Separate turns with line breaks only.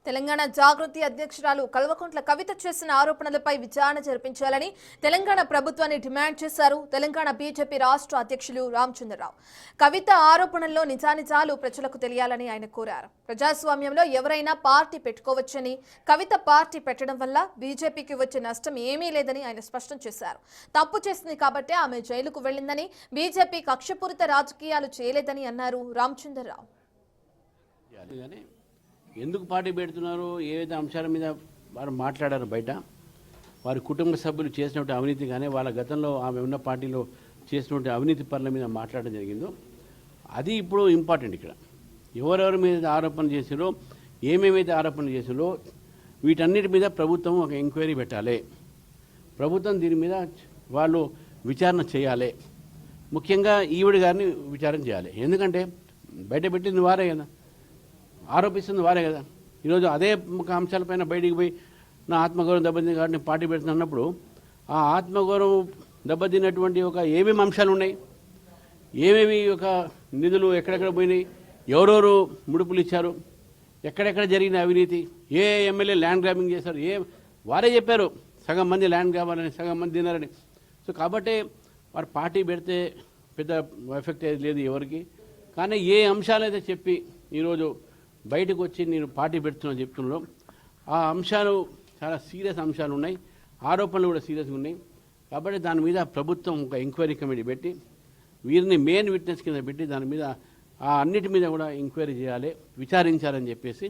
తెలంగాణ జాగృతి అధ్యక్షురాలు కల్వకుంట్ల కవిత చేసిన ఆరోపణలపై విచారణ జరిపించాలని తెలంగాణ ప్రభుత్వాన్ని డిమాండ్ చేశారు తెలంగాణ బీజేపీ రాష్ట్ర అధ్యక్షులు రామచంద్రరావు. కవిత ఆరోపణల్లో నిజానిజాలు ప్రజలకు తెలియాలని ఆయన కోరారు. ప్రజాస్వామ్యంలో ఎవరైనా పార్టీ పెట్టుకోవచ్చని, కవిత పార్టీ పెట్టడం వల్ల బీజేపీకి వచ్చే నష్టం ఏమీ లేదని ఆయన స్పష్టం చేశారు. తప్పు చేసింది కాబట్టి ఆమె జైలుకు వెళ్లిందని, బీజేపీ కక్షపూరిత రాజకీయాలు చేయలేదని అన్నారు రామచంద్రరావు.
ఎందుకు పార్టీ పెడుతున్నారు, ఏదైతే అంశాల మీద వారు మాట్లాడారు, బయట వారి కుటుంబ సభ్యులు చేసినటువంటి అవినీతి కానీ వాళ్ళ గతంలో ఆమె ఉన్న పార్టీలో చేసినటువంటి అవినీతి పనుల మీద మాట్లాడడం జరిగిందో అది ఇప్పుడు ఇంపార్టెంట్. ఇక్కడ ఎవరెవరి మీద ఆరోపణలు చేసారో, ఏమేమైతే ఆరోపణలు చేసారో వీటన్నిటి మీద ప్రభుత్వం ఒక ఎంక్వైరీ పెట్టాలి. ప్రభుత్వం దీని మీద వాళ్ళు విచారణ చేయాలి. ముఖ్యంగా ఈవిడ గారిని విచారణ చేయాలి. ఎందుకంటే బయట పెట్టింది వారే కదా, ఆరోపిస్తుంది వారే కదా. ఈరోజు అదే ఒక అంశాలపైన బయటికి పోయి నా ఆత్మగౌరవం దెబ్బతింది కాబట్టి నేను పార్టీ పెడుతున్నప్పుడు ఆ ఆత్మగౌరవం దెబ్బతిన్నటువంటి ఒక ఏమేమి అంశాలు ఉన్నాయి, ఏమేమి ఒక నిధులు ఎక్కడెక్కడ పోయినాయి, ఎవరెవరు ముడుపులు ఇచ్చారు, ఎక్కడెక్కడ జరిగిన అవినీతి, ఏ ఎమ్మెల్యే ల్యాండ్ గ్రాబింగ్ చేశారు, వారే చెప్పారు సగం మంది ల్యాండ్ కావాలని, సగం మంది తిన్నారని. సో కాబట్టి వారు పార్టీ పెడితే పెద్ద ఎఫెక్ట్ ఏది లేదు ఎవరికి. కానీ ఏ అంశాలైతే చెప్పి ఈరోజు బయటకు వచ్చి నేను పార్టీ పెడుతున్నా చెప్తున్నాను, ఆ అంశాలు చాలా సీరియస్ అంశాలు ఉన్నాయి, ఆరోపణలు కూడా సీరియస్గా ఉన్నాయి. కాబట్టి దాని మీద ప్రభుత్వం ఒక ఎంక్వైరీ కమిటీ పెట్టి వీరిని మెయిన్ విట్నెస్ కింద పెట్టి దాని మీద ఆ అన్నిటి మీద కూడా ఎంక్వైరీ చేయాలి, విచారించాలని చెప్పేసి